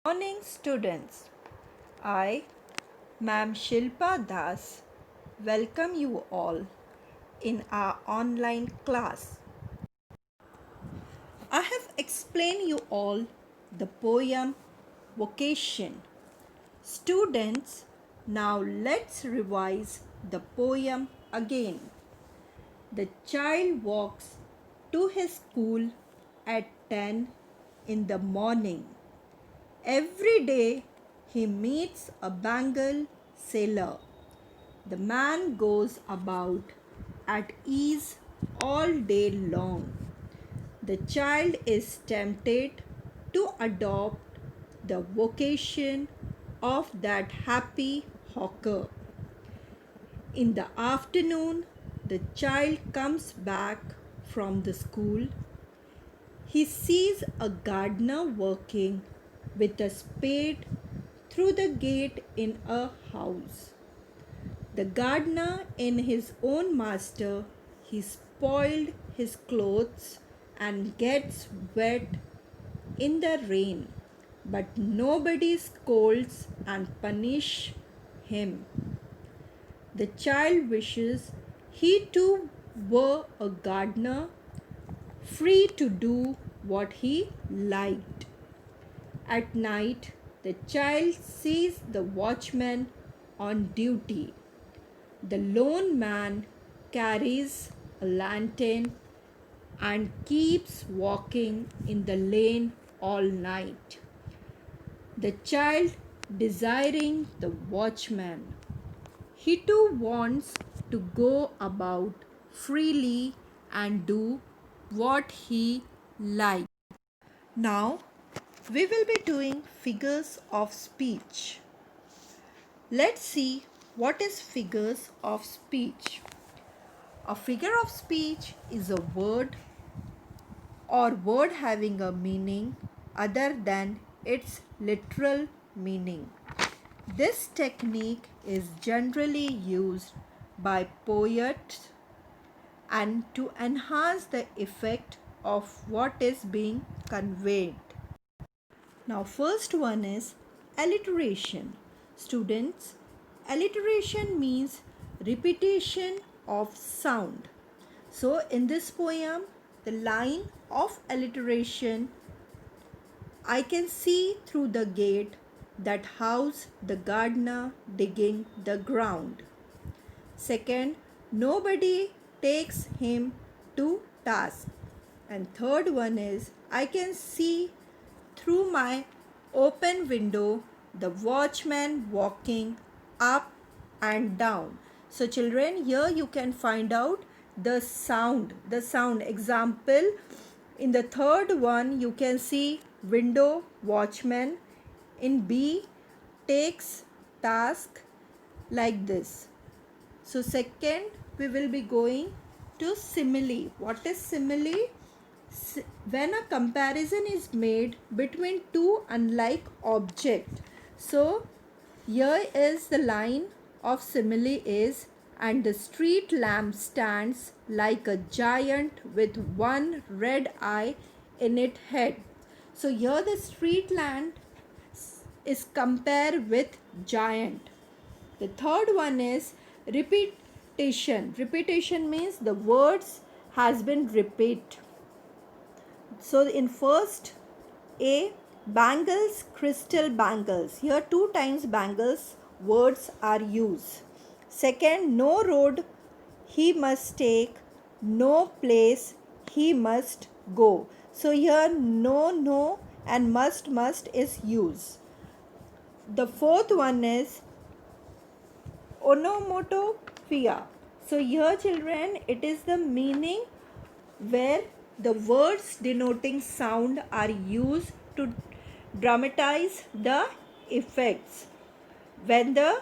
Morning students, I, Ma'am Shilpa Das, welcome you all in our online class. I have explained you all the poem Vocation. Students, now let's revise the poem again. The child walks to his school at 10 in the morning. Every day he meets a bangle seller. The man goes about at ease all day long. The child is tempted to adopt the vocation of that happy hawker. In the afternoon, the child comes back from the school. He sees a gardener working with a spade through the gate in a house. The gardener, in his own master, he spoiled his clothes and gets wet in the rain, but nobody scolds and punish him. The child wishes he too were a gardener, free to do what he liked. At night, the child sees the watchman on duty. The lone man carries a lantern and keeps walking in the lane all night. The child desiring the watchman. He too wants to go about freely and do what he likes. Now, we will be doing figures of speech. Let's see what is figures of speech. A figure of speech is a word or word having a meaning other than its literal meaning. This technique is generally used by poets and to enhance the effect of what is being conveyed. Now, first one is alliteration. Students, alliteration means repetition of sound. So, in this poem, the line of alliteration, I can see through the gate that house the gardener digging the ground. Second, nobody takes him to task. And third one is, I can see through my open window the watchman walking up and down. So children, here you can find out the sound. Example, in the third one you can see window, watchman. In B, takes, task, like this. So second, we will be going to simile. What is simile? When a comparison is made between two unlike objects. So here is the line of simile is, and the street lamp stands like a giant with one red eye in its head. So here the street lamp is compared with giant. The third one is repetition. Repetition means the words has been repeat. So in first A, bangles, crystal bangles. Here two times bangles words are used. Second, no road he must take, no place he must go. So here no and must is used. The fourth one is onomatopoeia. So here children, it is the meaning where the words denoting sound are used to dramatize the effects. When the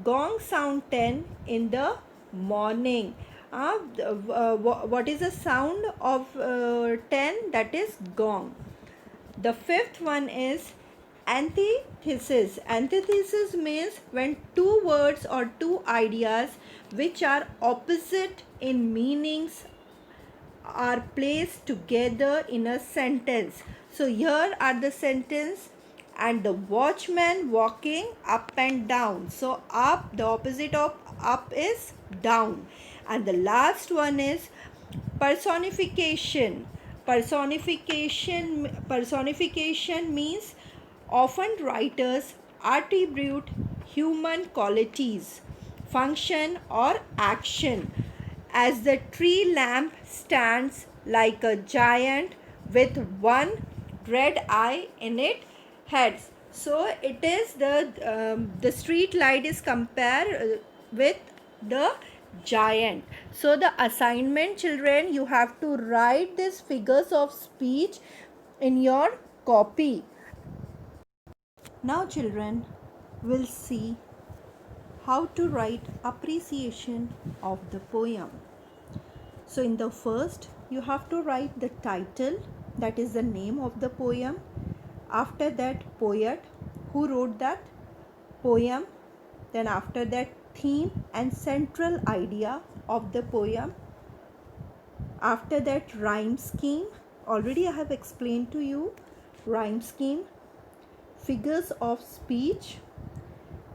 gong sound 10 in the morning. What is the sound of 10? That is gong. The fifth one is antithesis. Antithesis means when two words or two ideas which are opposite in meanings are placed together in a sentence. So here are the sentence: and the watchman walking up and down. So up, the opposite of up is down. And the last one is personification. Personification means often writers attribute human qualities, function or action, as the tree lamp stands like a giant with one red eye in its head. So it is the street light is compared with the giant. So the assignment, children, you have to write these figures of speech in your copy. Now children, will see how to write appreciation of the poem. So in the first, you have to write the title, that is the name of the poem. After that, poet, who wrote that poem. Then after that, theme and central idea of the poem. After that, rhyme scheme. Already I have explained to you rhyme scheme. Figures of speech.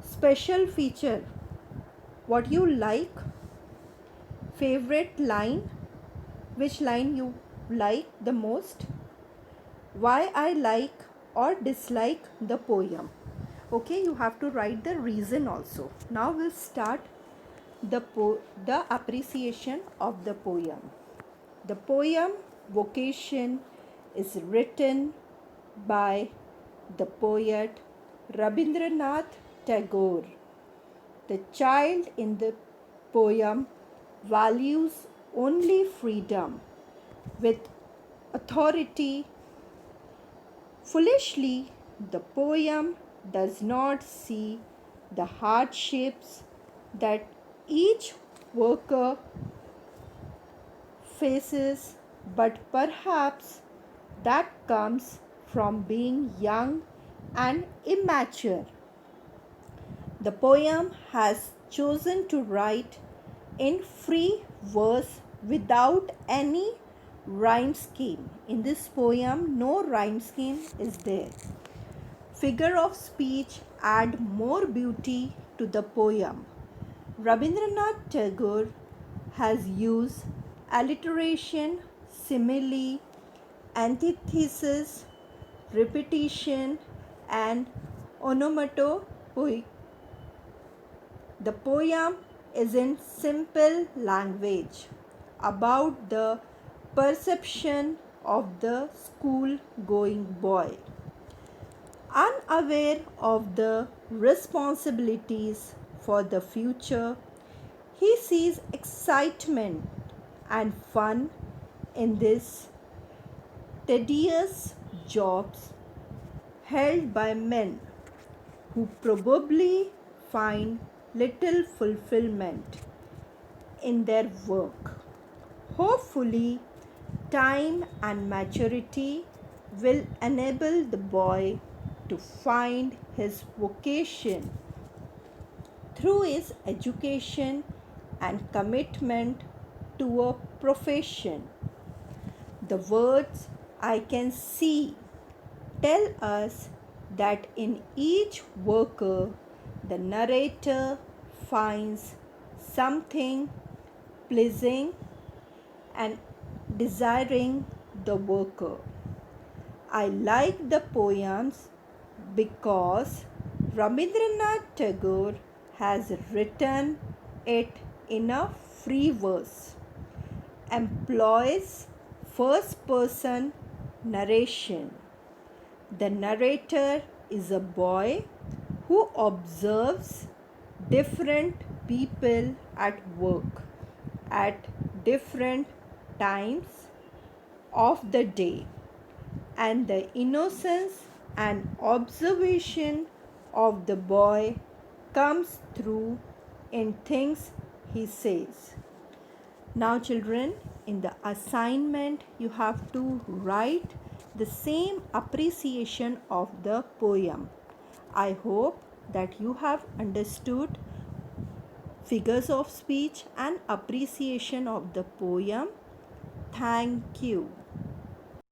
Special feature, what you like. Favorite line, which line you like the most. Why I like or dislike the poem. Okay, you have to write the reason also. Now we'll start the appreciation of the poem. The poem Vocation is written by the poet Rabindranath Tagore. The child in the poem values only freedom with authority. Foolishly, the poem does not see the hardships that each worker faces, but perhaps that comes from being young and immature. The poem has chosen to write in free verse without any rhyme scheme. In this poem, no rhyme scheme is there. Figure of speech add more beauty to the poem. Rabindranath Tagore has used alliteration, simile, antithesis, repetition, and onomatopoeia. The poem is in simple language about the perception of the school-going boy. Unaware of the responsibilities for the future, he sees excitement and fun in this tedious jobs held by men who probably find little fulfillment in their work. Hopefully, time and maturity will enable the boy to find his vocation through his education and commitment to a profession. The words I can see tell us that in each worker the narrator finds something pleasing and desiring the worker. I like the poems because Rabindranath Tagore has written it in a free verse, employs first person narration. The narrator is a boy who observes different people at work at different times of the day, and the innocence and observation of the boy comes through in things he says. Now children, in the assignment you have to write the same appreciation of the poem. I hope that you have understood figures of speech and appreciation of the poem. Thank you.